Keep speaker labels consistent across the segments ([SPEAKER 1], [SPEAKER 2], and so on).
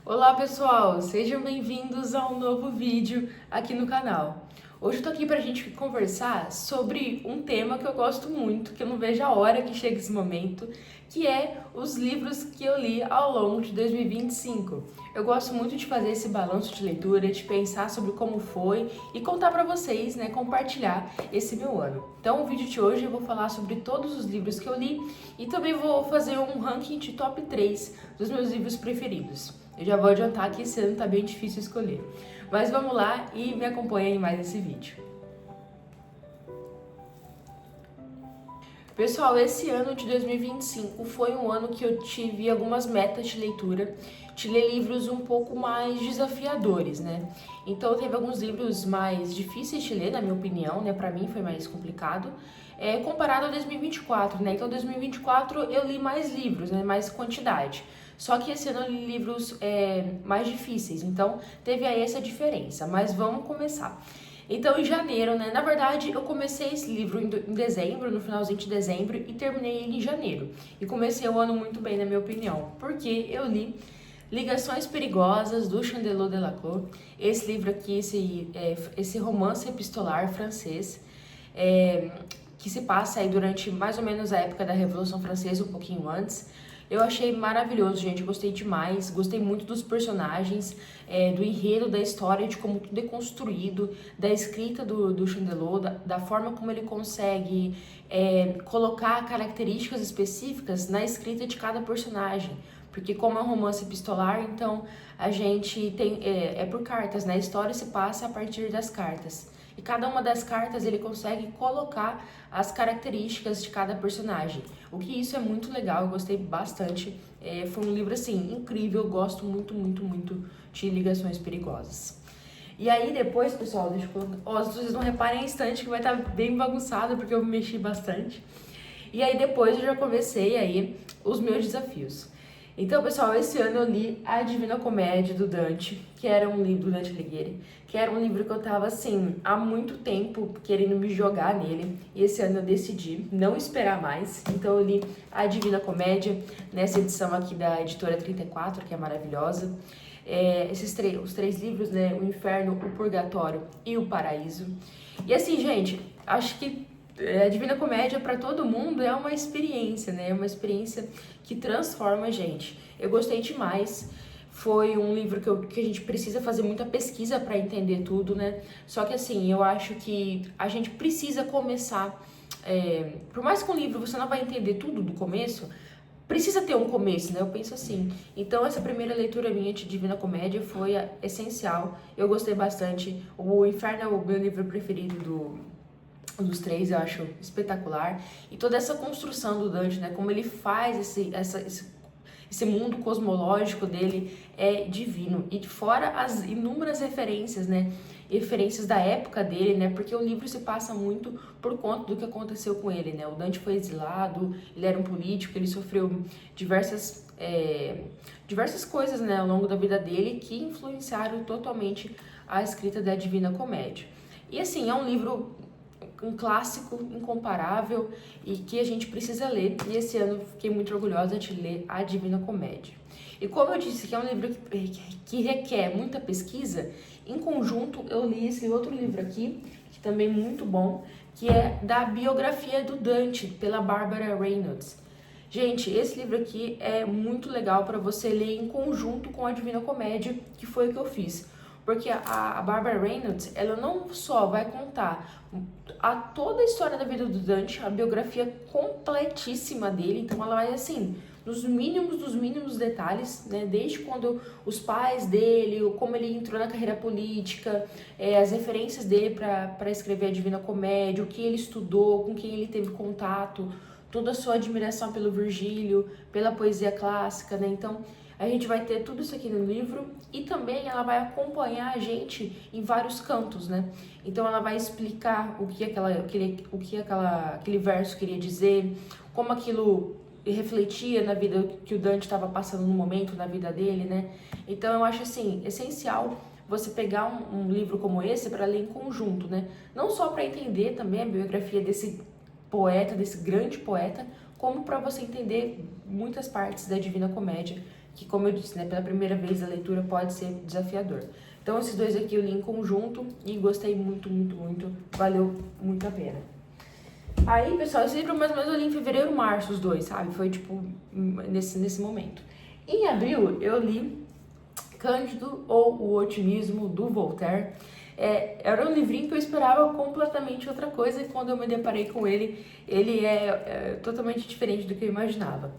[SPEAKER 1] Olá pessoal, sejam bem-vindos a um novo vídeo aqui no canal. Hoje eu tô aqui pra gente conversar sobre um tema que eu gosto muito, que eu não vejo a hora que chega esse momento, que é os livros que eu li ao longo de 2025. Eu gosto muito de fazer esse balanço de leitura, de pensar sobre como foi e contar pra vocês, né, compartilhar esse meu ano. Então, o vídeo de hoje eu vou falar sobre todos os livros que eu li e também vou fazer um ranking de top 3 dos meus livros preferidos. Eu já vou adiantar que esse ano tá bem difícil escolher. Mas vamos lá e me acompanhem em mais esse vídeo. Pessoal, esse ano de 2025 foi um ano que eu tive algumas metas de leitura, de ler livros um pouco mais desafiadores, né? Então teve alguns livros mais difíceis de ler, na minha opinião, né? Pra mim foi mais complicado, comparado a 2024, né? Então 2024 eu li mais livros, né? Mais quantidade. Só que esse ano eu li livros mais difíceis, então teve aí essa diferença. Mas vamos começar. Então, em janeiro, né? Na verdade, eu comecei esse livro em dezembro, no finalzinho de dezembro, e terminei ele em janeiro. E comecei o ano muito bem, na minha opinião, porque eu li Ligações Perigosas, do Chandelot Delacour. Esse livro aqui, esse romance epistolar francês, que se passa aí durante mais ou menos a época da Revolução Francesa, um pouquinho antes. Eu achei maravilhoso, gente, eu gostei demais, gostei muito dos personagens, do enredo, da história, de como tudo é construído, da escrita do Chandelot, da forma como ele consegue colocar características específicas na escrita de cada personagem. Porque como é um romance epistolar, então a gente tem, por cartas, né? A história se passa a partir das cartas. E cada uma das cartas ele consegue colocar as características de cada personagem. O que isso é muito legal, eu gostei bastante. Foi um livro, assim, incrível, eu gosto muito, muito, muito de Ligações Perigosas. E aí depois, pessoal, deixa eu colocar... vocês não reparem em instante que vai estar bem bagunçado, porque eu me mexi bastante. E aí depois eu já comecei aí os meus desafios. Então, pessoal, esse ano eu li A Divina Comédia, do Dante, que era um livro do Dante Alighieri, que era um livro que eu tava, assim, há muito tempo querendo me jogar nele, e esse ano eu decidi não esperar mais, então eu li A Divina Comédia, nessa edição aqui da Editora 34, que é maravilhosa. Os três livros, né, O Inferno, O Purgatório e O Paraíso. E assim, gente, acho que a Divina Comédia para todo mundo é uma experiência, né? É uma experiência que transforma a gente. Eu gostei demais. Foi um livro que a gente precisa fazer muita pesquisa para entender tudo, né? Só que assim, eu acho que a gente precisa começar. Por mais que um livro você não vai entender tudo do começo, precisa ter um começo, né? Eu penso assim. Então, essa primeira leitura minha de Divina Comédia foi essencial. Eu gostei bastante. O Inferno é o meu livro preferido dos três, eu acho espetacular. E toda essa construção do Dante, né? Como ele faz esse mundo cosmológico dele é divino. E fora as inúmeras referências, né? Referências da época dele, né? Porque o livro se passa muito por conta do que aconteceu com ele, né? O Dante foi exilado, ele era um político, ele sofreu diversas coisas, né? Ao longo da vida dele que influenciaram totalmente a escrita da Divina Comédia. E assim, é um livro, um clássico incomparável e que a gente precisa ler. E esse ano fiquei muito orgulhosa de ler A Divina Comédia. E como eu disse que é um livro que requer muita pesquisa, em conjunto eu li esse outro livro aqui, que também é muito bom, que é da biografia do Dante, pela Barbara Reynolds. Gente, esse livro aqui é muito legal para você ler em conjunto com a Divina Comédia, que foi o que eu fiz. Porque a Barbara Reynolds, ela não só vai contar toda a história da vida do Dante, a biografia completíssima dele, então ela vai, assim, nos mínimos dos mínimos detalhes, né? Desde quando os pais dele, como ele entrou na carreira política, as referências dele para escrever a Divina Comédia, o que ele estudou, com quem ele teve contato, toda a sua admiração pelo Virgílio, pela poesia clássica, né? Então, a gente vai ter tudo isso aqui no livro e também ela vai acompanhar a gente em vários cantos, né? Então ela vai explicar o que aquele verso queria dizer, como aquilo refletia na vida que o Dante estava passando no momento na vida dele, né? Então eu acho assim essencial você pegar um livro como esse para ler em conjunto, né? Não só para entender também a biografia desse poeta, desse grande poeta, como para você entender muitas partes da Divina Comédia, que, como eu disse, né, pela primeira vez a leitura pode ser desafiador. Então esses dois aqui eu li em conjunto e gostei muito, muito, muito, valeu muito a pena. Aí, pessoal, esse livro mais ou menos eu li em fevereiro, março, os dois, sabe? Foi tipo nesse momento. Em abril eu li Cândido ou O Otimismo, do Voltaire. Era um livrinho que eu esperava completamente outra coisa e quando eu me deparei com ele, ele é totalmente diferente do que eu imaginava.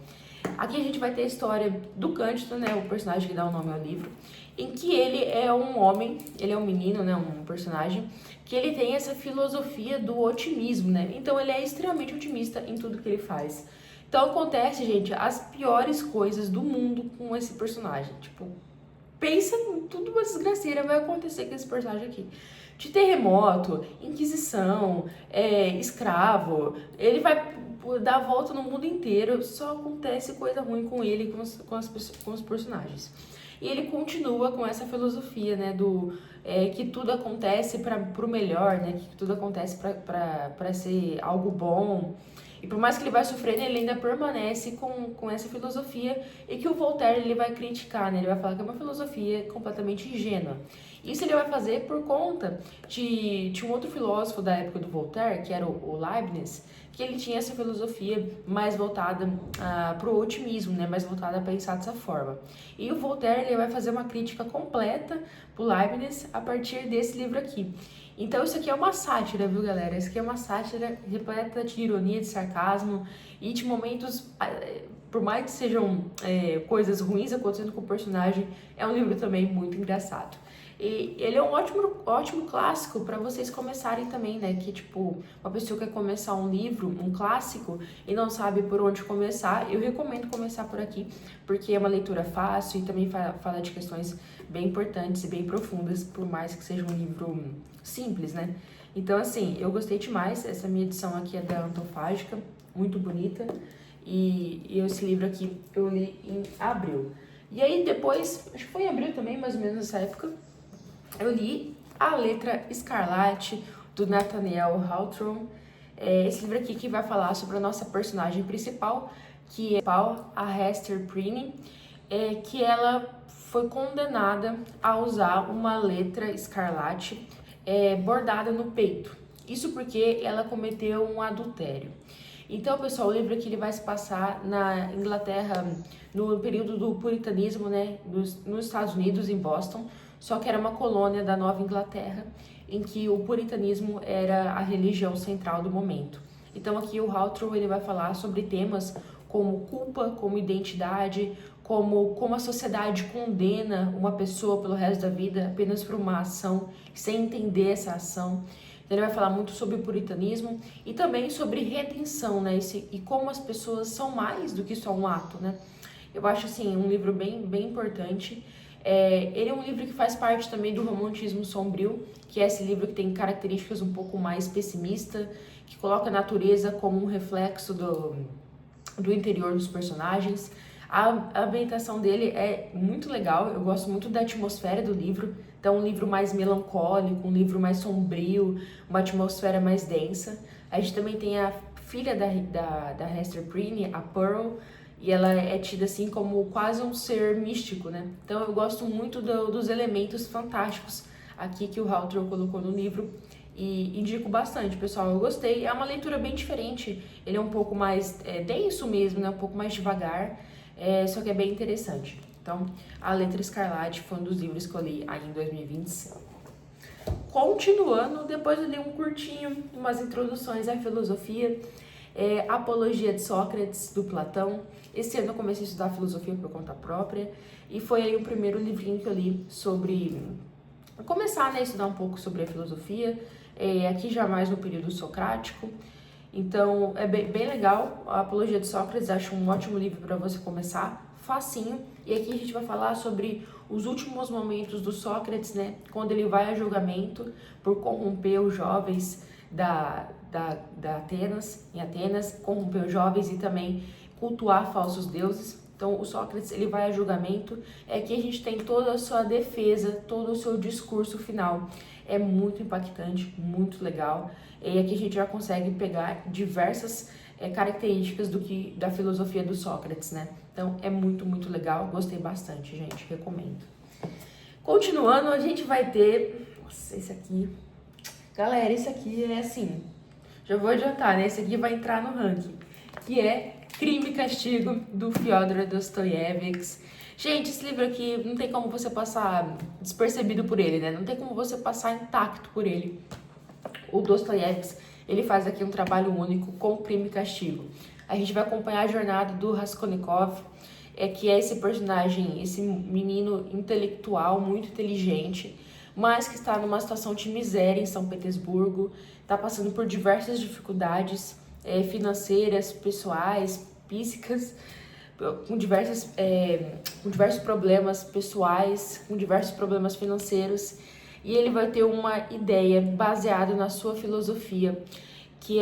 [SPEAKER 1] Aqui a gente vai ter a história do Cândido, né, o personagem que dá o nome ao livro, em que ele é um homem, ele é um menino, né, um personagem, que ele tem essa filosofia do otimismo, né, então ele é extremamente otimista em tudo que ele faz. Então acontece, gente, as piores coisas do mundo com esse personagem, tipo, pensa em tudo uma desgraceira vai acontecer com esse personagem aqui. De terremoto, inquisição, escravo, ele vai dar a volta no mundo inteiro, só acontece coisa ruim com ele, com os personagens. E ele continua com essa filosofia, né, que tudo acontece para o melhor, né, que tudo acontece para ser algo bom. E por mais que ele vai sofrendo, ele ainda permanece com essa filosofia e que o Voltaire ele vai criticar, né? Ele vai falar que é uma filosofia completamente ingênua. Isso ele vai fazer por conta de um outro filósofo da época do Voltaire, que era o Leibniz, que ele tinha essa filosofia mais voltada para o otimismo, né? Mais voltada a pensar dessa forma. E o Voltaire ele vai fazer uma crítica completa para o Leibniz a partir desse livro aqui. Então isso aqui é uma sátira, viu, galera? Isso aqui é uma sátira repleta de ironia, de sarcasmo e de momentos, por mais que sejam coisas ruins acontecendo com o personagem, é um livro também muito engraçado. E ele é um ótimo clássico para vocês começarem também, né? Que, tipo, uma pessoa quer começar um livro, um clássico, e não sabe por onde começar, eu recomendo começar por aqui, porque é uma leitura fácil e também fala de questões bem importantes e bem profundas, por mais que seja um livro simples, né? Então, assim, eu gostei demais. Essa minha edição aqui é da Antofágica, muito bonita. E esse livro aqui eu li em abril. E aí depois, acho que foi em abril também, mais ou menos nessa época, eu li A Letra Escarlate, do Nathaniel Hawthorne. Esse livro aqui que vai falar sobre a nossa personagem principal, que é a Hester Prynne, que ela foi condenada a usar uma letra escarlate bordada no peito. Isso porque ela cometeu um adultério. Então, pessoal, o livro aqui ele vai se passar na Inglaterra, no período do puritanismo, né, nos Estados Unidos, em Boston, só que era uma colônia da Nova Inglaterra, em que o puritanismo era a religião central do momento. Então aqui o Hawthorne ele vai falar sobre temas como culpa, como identidade, como a sociedade condena uma pessoa pelo resto da vida apenas por uma ação, sem entender essa ação. Ele vai falar muito sobre o puritanismo e também sobre redenção, né? E como as pessoas são mais do que só um ato, né? Eu acho, assim, um livro bem importante. Ele é um livro que faz parte também do romantismo sombrio, que é esse livro que tem características um pouco mais pessimistas, que coloca a natureza como um reflexo do interior dos personagens. A ambientação dele é muito legal, eu gosto muito da atmosfera do livro. Então, um livro mais melancólico, um livro mais sombrio, uma atmosfera mais densa. A gente também tem a filha da Hester Prynne, a Pearl, e ela é tida assim como quase um ser místico, né? Então eu gosto muito dos elementos fantásticos aqui que o Hawthorne colocou no livro e indico bastante, pessoal. Eu gostei, é uma leitura bem diferente, ele é um pouco mais denso mesmo, né? Um pouco mais devagar, só que é bem interessante. Então, A Letra Escarlate foi um dos livros que eu li aí em 2025. Continuando, depois eu li um curtinho, umas introduções à filosofia, Apologia de Sócrates, do Platão. Esse ano eu comecei a estudar filosofia por conta própria e foi aí o primeiro livrinho que eu li sobre... começar, né, a estudar um pouco sobre a filosofia, aqui já mais no período socrático. Então, é bem legal. A Apologia de Sócrates, acho um ótimo livro para você começar, facinho. E aqui a gente vai falar sobre os últimos momentos do Sócrates, né, quando ele vai a julgamento por corromper os jovens em Atenas, corromper os jovens e também cultuar falsos deuses. Então, o Sócrates, ele vai a julgamento, que a gente tem toda a sua defesa, todo o seu discurso final. É muito impactante, muito legal. E aqui a gente já consegue pegar diversas características da filosofia do Sócrates, né? Então é muito, muito legal, gostei bastante, gente, recomendo. Continuando, a gente vai ter... Nossa, esse aqui... Galera, esse aqui é assim... Já vou adiantar, né? Esse aqui vai entrar no ranking, que é Crime e Castigo, do Fyodor Dostoiévski. Gente, esse livro aqui não tem como você passar despercebido por ele, né? Não tem como você passar intacto por ele. O Dostoiévski, ele faz aqui um trabalho único com Crime e Castigo. A gente vai acompanhar a jornada do Raskolnikov, que é esse personagem, esse menino intelectual, muito inteligente, mas que está numa situação de miséria em São Petersburgo, está passando por diversas dificuldades financeiras, pessoais, físicas, com diversos problemas pessoais, com diversos problemas financeiros, e ele vai ter uma ideia baseada na sua filosofia, que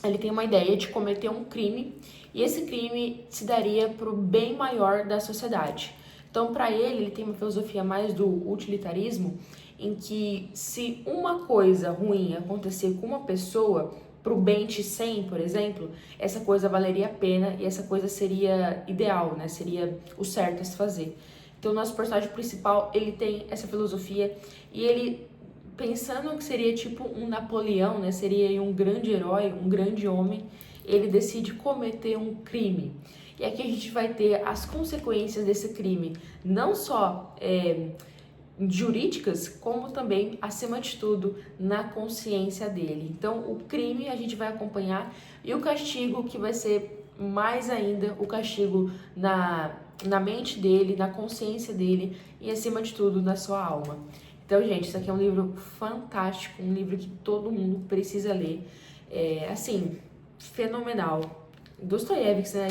[SPEAKER 1] ele tem uma ideia de cometer um crime, e esse crime se daria para o bem maior da sociedade. Então, para ele tem uma filosofia mais do utilitarismo, em que se uma coisa ruim acontecer com uma pessoa, pro bem de 100, por exemplo, essa coisa valeria a pena e essa coisa seria ideal, né? Seria o certo a se fazer. Então, o nosso personagem principal, ele tem essa filosofia e ele, pensando que seria tipo um Napoleão, né? Seria um grande herói, um grande homem, ele decide cometer um crime. E aqui a gente vai ter as consequências desse crime, não só jurídicas, como também, acima de tudo, na consciência dele. Então, o crime a gente vai acompanhar e o castigo, que vai ser mais ainda o castigo na mente dele, na consciência dele e, acima de tudo, na sua alma. Então, gente, isso aqui é um livro fantástico, um livro que todo mundo precisa ler. Assim, fenomenal. Dostoiévski, né? A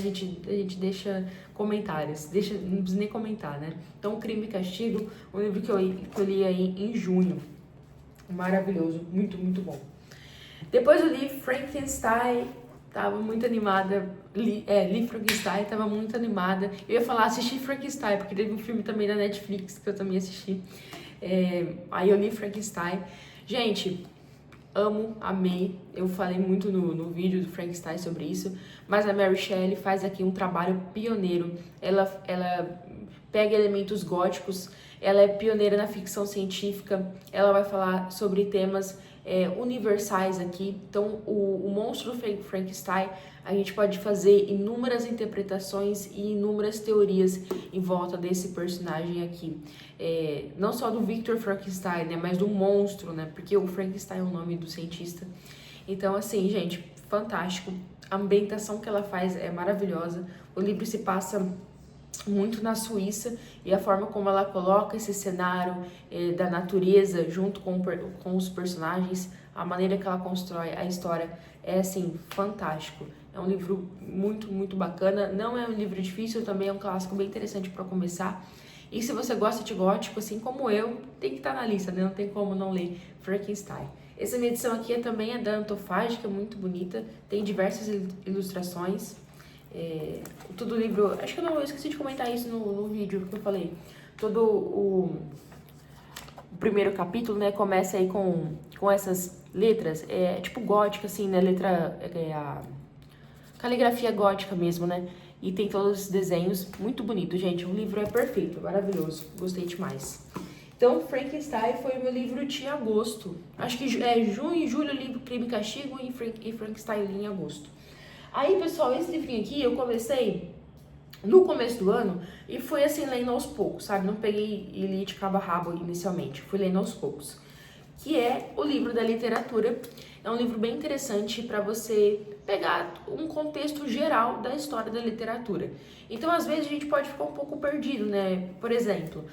[SPEAKER 1] gente deixa comentários, não precisa nem comentar, né? Então, Crime e Castigo, um livro que eu li aí em junho. Maravilhoso, muito, muito bom. Depois eu li Frankenstein, tava muito animada. Li Frankenstein, tava muito animada. Eu ia falar, assisti Frankenstein, porque teve um filme também da Netflix que eu também assisti. Aí eu li Frankenstein. Gente, amo, amei. Eu falei muito no vídeo do Frankenstein sobre isso, mas a Mary Shelley faz aqui um trabalho pioneiro. Ela pega elementos góticos, ela é pioneira na ficção científica, ela vai falar sobre temas universais aqui. Então, o monstro do Frankenstein, a gente pode fazer inúmeras interpretações e inúmeras teorias em volta desse personagem aqui. Não só do Victor Frankenstein, né, mas do monstro, né, porque o Frankenstein é o nome do cientista. Então, assim, gente, fantástico. A ambientação que ela faz é maravilhosa. O livro se passa muito na Suíça e a forma como ela coloca esse cenário da natureza junto com os personagens, a maneira que ela constrói a história é, assim, fantástico. É um livro muito, muito bacana. Não é um livro difícil, também é um clássico bem interessante para começar. E se você gosta de gótico, assim como eu, tem que estar na lista, né? Não tem como não ler Frankenstein. Essa minha edição aqui também é da Antofágica, muito bonita, tem diversas ilustrações. Todo o livro, acho que eu esqueci de comentar isso no vídeo que eu falei. Todo o primeiro capítulo, né, começa aí com essas letras, tipo gótica, assim, né, a caligrafia gótica mesmo, né, e tem todos os desenhos, muito bonito, gente. O livro é perfeito, maravilhoso, gostei demais. Então, Frankenstein foi o meu livro de agosto. Acho que junho e julho eu li Crime e Castigo e Frankenstein eu li em agosto. Aí, pessoal, esse livrinho aqui eu comecei no começo do ano e fui assim lendo aos poucos, sabe? Não peguei e li de cabo a rabo inicialmente, fui lendo aos poucos. Que é o livro da literatura. É um livro bem interessante para você pegar um contexto geral da história da literatura. Então, às vezes, a gente pode ficar um pouco perdido, né? Por exemplo,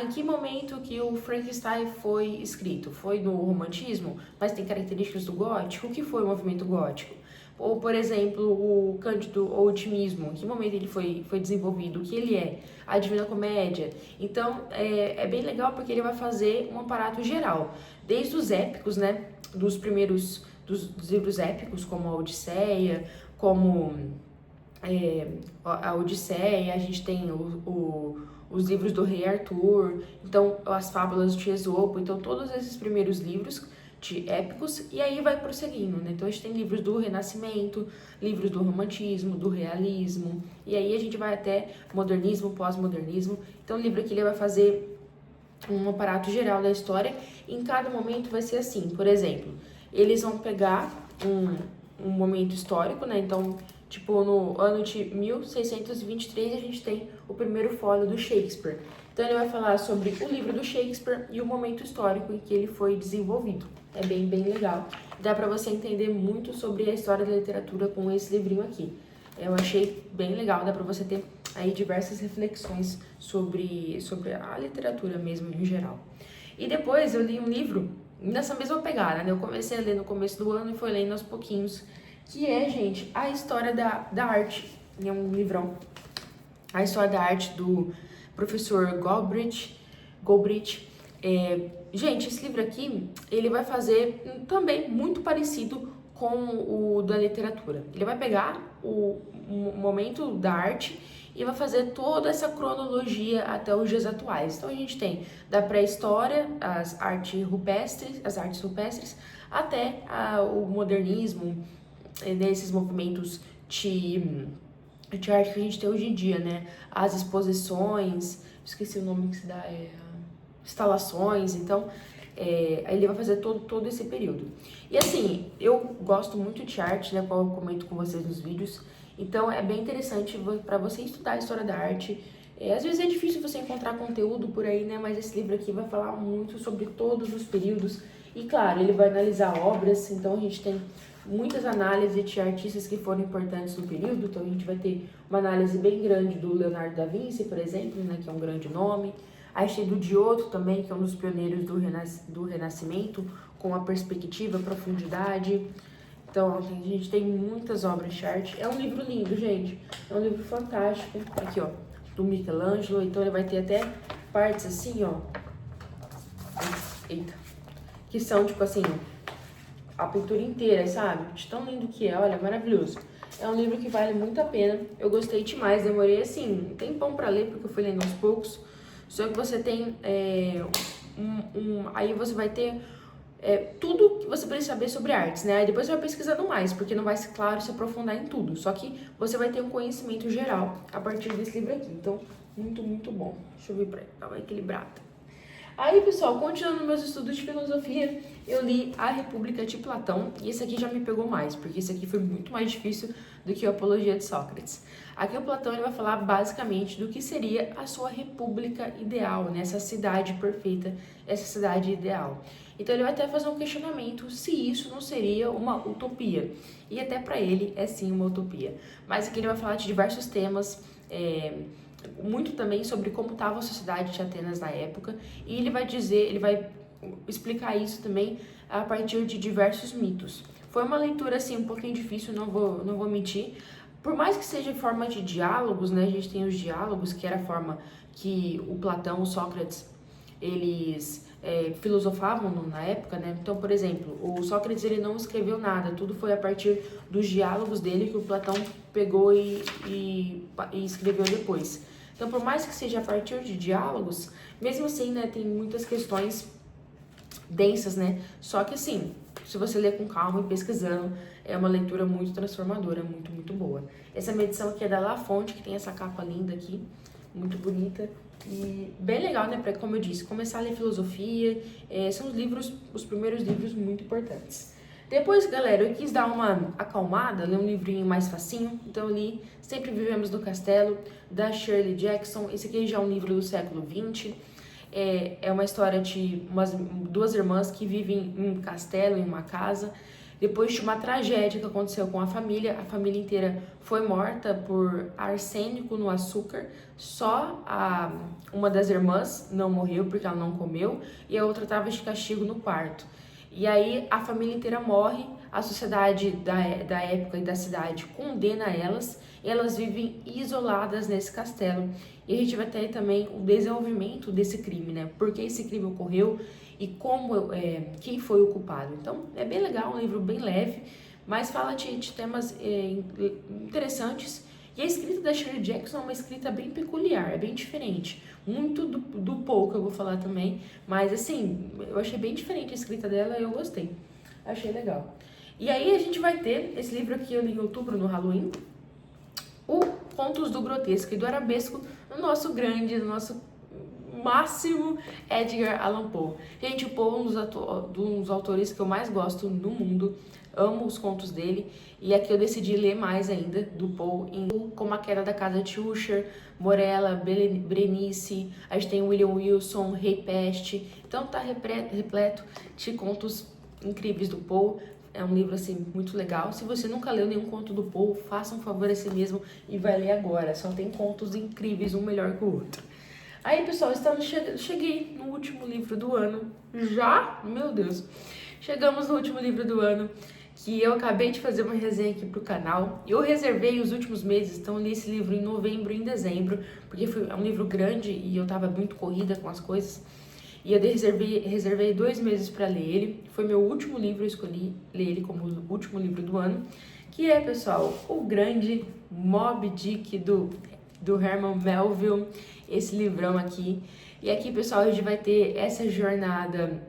[SPEAKER 1] em que momento que o Frankenstein foi escrito? Foi no romantismo, mas tem características do gótico? O que foi o movimento gótico? Ou, por exemplo, o Cândido ou Otimismo, em que momento ele foi desenvolvido, o que ele é, a Divina Comédia. Então, é bem legal porque ele vai fazer um aparato geral, desde os épicos, né, dos livros épicos, como a Odisseia, a Odisseia, a gente tem os livros do Rei Arthur, então as fábulas de Esopo, então todos esses primeiros livros de épicos, e aí vai prosseguindo, né? Então a gente tem livros do Renascimento, livros do Romantismo, do Realismo, e aí a gente vai até modernismo, pós-modernismo. Então o livro aqui ele vai fazer um aparato geral da história, e em cada momento vai ser assim, por exemplo, eles vão pegar um momento histórico, né? Então, tipo, no ano de 1623 a gente tem o primeiro fólio do Shakespeare. Então ele vai falar sobre o livro do Shakespeare e o momento histórico em que ele foi desenvolvido. É bem legal. Dá pra você entender muito sobre a história da literatura com esse livrinho aqui. Eu achei bem legal, dá pra você ter aí diversas reflexões sobre a literatura mesmo em geral. E depois eu li um livro nessa mesma pegada, né? Eu comecei a ler no começo do ano e fui lendo aos pouquinhos, que é, gente, a história da arte. É um livrão. A história da arte do professor Galbraith. Gente, esse livro aqui, ele vai fazer também muito parecido com o da literatura. Ele vai pegar o momento da arte e vai fazer toda essa cronologia até os dias atuais. Então a gente tem da pré-história, as artes rupestres, até o modernismo, nesses movimentos de arte que a gente tem hoje em dia, né? As exposições, esqueci o nome que se dá, instalações, então ele vai fazer todo esse período. E assim, eu gosto muito de arte, né? Qual eu comento com vocês nos vídeos. Então é bem interessante para você estudar a história da arte. Às vezes é difícil você encontrar conteúdo por aí, né? Mas esse livro aqui vai falar muito sobre todos os períodos. E claro, ele vai analisar obras, então a gente tem muitas análises de artistas que foram importantes no período. Então a gente vai ter uma análise bem grande do Leonardo da Vinci, por exemplo, né? Que é um grande nome. A gente tem do Giotto também, que é um dos pioneiros do Renascimento, com a perspectiva, a profundidade. Então, a gente tem muitas obras de arte. É um livro lindo, gente. É um livro fantástico. Aqui, ó, do Michelangelo. Então, ele vai ter até partes assim, ó. Eita. Que são, tipo assim, a pintura inteira, sabe? De tão lindo que é. Olha, maravilhoso. É um livro que vale muito a pena. Eu gostei demais. Demorei, assim, um tempão pra ler, porque eu fui lendo aos poucos. Só que você tem aí você vai ter tudo que você precisa saber sobre artes, né? Aí depois você vai pesquisando mais, porque não vai, claro, se aprofundar em tudo. Só que você vai ter um conhecimento geral a partir desse livro aqui. Então, muito bom. Deixa eu ver pra dar uma equilibrada. Aí, pessoal, continuando meus estudos de filosofia, eu li A República de Platão, e esse aqui já me pegou mais, porque esse aqui foi muito mais difícil do que a Apologia de Sócrates. Aqui o Platão ele vai falar basicamente do que seria a sua república ideal, né? Essa cidade perfeita, essa cidade ideal. Então ele vai até fazer um questionamento se isso não seria uma utopia. E até para ele é sim uma utopia. Mas aqui ele vai falar de diversos temas, muito também sobre como estava a sociedade de Atenas na época, e ele vai explicar isso também a partir de diversos mitos. Foi uma leitura assim um pouquinho difícil, não vou mentir. Por mais que seja em forma de diálogos, né? A gente tem os diálogos, que era a forma que o Platão, o Sócrates, eles filosofavam na época, né? Então, por exemplo, o Sócrates ele não escreveu nada, tudo foi a partir dos diálogos dele que o Platão pegou e escreveu depois. Então, por mais que seja a partir de diálogos, mesmo assim, né, tem muitas questões densas, né? Só que assim, se você ler com calma e pesquisando, é uma leitura muito transformadora, muito boa. Essa minha edição aqui é da La Fonte, que tem essa capa linda aqui, muito bonita. E bem legal, né, pra, como eu disse, começar a ler filosofia, são os primeiros livros muito importantes. Depois, galera, eu quis dar uma acalmada, ler um livrinho mais facinho, então eu li Sempre Vivemos no Castelo, da Shirley Jackson. Esse aqui já é um livro do século XX, é uma história de duas irmãs que vivem em um castelo, em uma casa. Depois de uma tragédia que aconteceu com a família inteira foi morta por arsênico no açúcar. Só uma das irmãs não morreu porque ela não comeu e a outra estava de castigo no quarto. E aí a família inteira morre, a sociedade da época e da cidade condena elas e elas vivem isoladas nesse castelo. E a gente vai ter também o desenvolvimento desse crime, né? Por que esse crime ocorreu e quem foi o culpado. Então, é bem legal, um livro bem leve, mas fala de temas interessantes. E a escrita da Shirley Jackson é uma escrita bem peculiar, é bem diferente. Muito do Poe que eu vou falar também, mas assim, eu achei bem diferente a escrita dela e eu gostei. Achei legal. E aí a gente vai ter esse livro aqui, eu li em outubro, no Halloween, o Contos do Grotesco e do Arabesco, no nosso grande, no nosso máximo Edgar Allan Poe. Gente, o Poe é um dos autores que eu mais gosto no mundo. Amo os contos dele. E aqui eu decidi ler mais ainda do Poe, como A Queda da Casa de Usher, Morella, Berenice, a gente tem William Wilson, Rei Peste. Então tá repleto de contos incríveis do Poe. É um livro, assim, muito legal. Se você nunca leu nenhum conto do Poe, faça um favor a si mesmo e vai ler agora. Só tem contos incríveis, um melhor que o outro. Aí, pessoal, cheguei no último livro do ano. Já? Meu Deus. Chegamos no último livro do ano, que eu acabei de fazer uma resenha aqui pro canal. Eu reservei os últimos meses, então eu li esse livro em novembro e em dezembro, porque é um livro grande e eu tava muito corrida com as coisas. E eu reservei 2 meses para ler ele. Foi meu último livro, eu escolhi ler ele como o último livro do ano. Que é, pessoal, o grande Moby Dick do Herman Melville. Esse livrão aqui. E aqui, pessoal, a gente vai ter essa jornada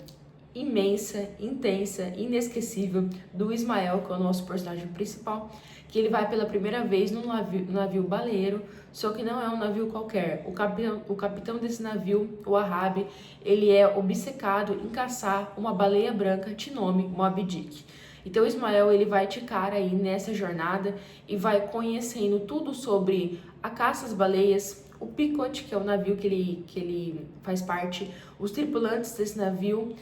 [SPEAKER 1] imensa, intensa, inesquecível do Ismael, que é o nosso personagem principal, que ele vai pela primeira vez num navio baleeiro, só que não é um navio qualquer. O capitão desse navio, o Ahab, ele é obcecado em caçar uma baleia branca de nome Moby Dick. Então o Ismael, ele vai de cara aí nessa jornada e vai conhecendo tudo sobre a caça às baleias, o Pequot, que é o navio que ele faz parte, os tripulantes desse navio,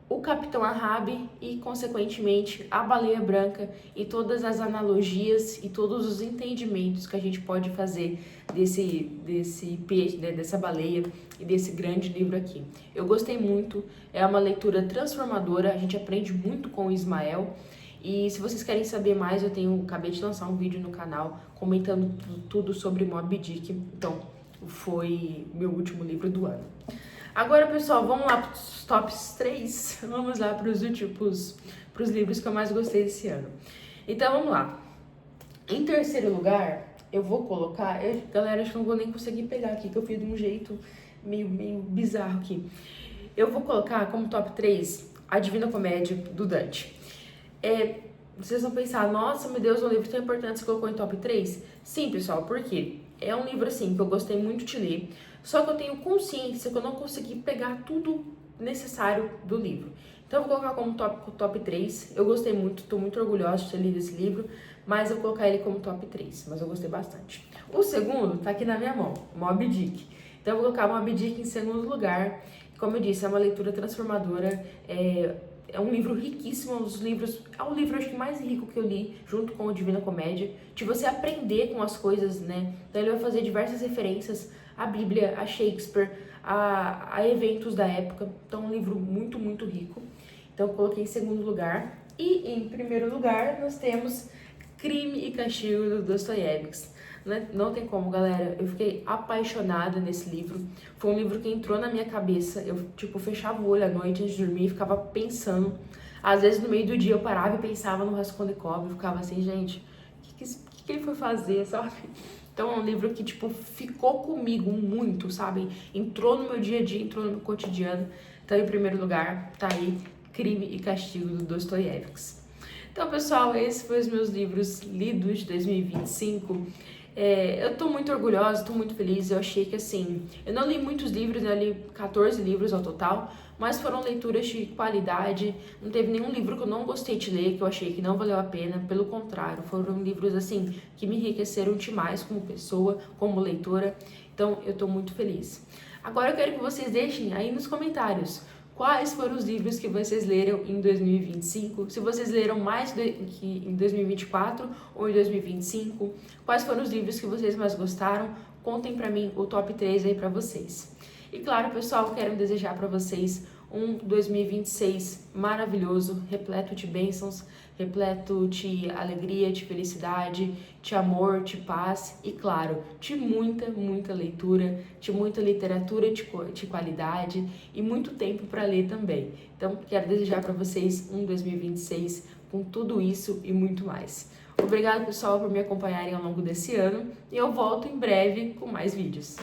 [SPEAKER 1] o Capitão Ahab e, consequentemente, a baleia branca e todas as analogias e todos os entendimentos que a gente pode fazer desse peixe, né, dessa baleia e desse grande livro aqui. Eu gostei muito, é uma leitura transformadora, a gente aprende muito com o Ismael. E se vocês querem saber mais, acabei de lançar um vídeo no canal comentando tudo sobre Moby Dick. Então, foi meu último livro do ano. Agora, pessoal, vamos lá para os tops 3. Vamos lá para os livros que eu mais gostei desse ano. Então, vamos lá. Em terceiro lugar, eu vou colocar... galera, acho que não vou nem conseguir pegar aqui, que eu fiz de um jeito meio bizarro aqui. Eu vou colocar como top 3 A Divina Comédia, do Dante. Vocês vão pensar, nossa, meu Deus, um livro tão importante você colocou em top 3? Sim, pessoal, por quê? É um livro, assim, que eu gostei muito de ler, só que eu tenho consciência que eu não consegui pegar tudo necessário do livro. Então eu vou colocar como top 3. Eu gostei muito, estou muito orgulhosa de ter lido esse livro, mas eu vou colocar ele como top 3, mas eu gostei bastante. O segundo tá aqui na minha mão, Moby Dick. Então eu vou colocar Moby Dick em segundo lugar. Como eu disse, é uma leitura transformadora, é um livro riquíssimo, é o livro acho que mais rico que eu li, junto com a Divina Comédia, de você aprender com as coisas, né? Então ele vai fazer diversas referências à Bíblia, a Shakespeare, a eventos da época. Então é um livro muito, muito rico. Então eu coloquei em segundo lugar. E em primeiro lugar nós temos Crime e Castigo, do Dostoiévski. Não tem como, galera. Eu fiquei apaixonada nesse livro. Foi um livro que entrou na minha cabeça. Eu, fechava o olho à noite antes de dormir e ficava pensando. Às vezes, no meio do dia, eu parava e pensava no Raskolnikov. Eu ficava assim, gente, o que ele foi fazer, sabe? Então, é um livro que, ficou comigo muito, sabe? Entrou no meu dia a dia, entrou no meu cotidiano. Então, em primeiro lugar, tá aí Crime e Castigo, do Dostoiévski. Então, pessoal, esses foram os meus livros lidos de 2025. Eu tô muito orgulhosa, tô muito feliz. Eu achei que, assim, eu não li muitos livros, eu li 14 livros ao total, mas foram leituras de qualidade. Não teve nenhum livro que eu não gostei de ler, que eu achei que não valeu a pena. Pelo contrário, foram livros, assim, que me enriqueceram demais como pessoa, como leitora. Então, eu tô muito feliz. Agora eu quero que vocês deixem aí nos comentários quais foram os livros que vocês leram em 2025, se vocês leram mais que em 2024 ou em 2025, quais foram os livros que vocês mais gostaram, contem pra mim o top 3 aí pra vocês. E claro, pessoal, quero desejar pra vocês um 2026 maravilhoso, repleto de bênçãos, repleto de alegria, de felicidade, de amor, de paz e, claro, de muita leitura, de muita literatura de qualidade e muito tempo para ler também. Então, quero desejar para vocês um 2026 com tudo isso e muito mais. Obrigada, pessoal, por me acompanharem ao longo desse ano e eu volto em breve com mais vídeos.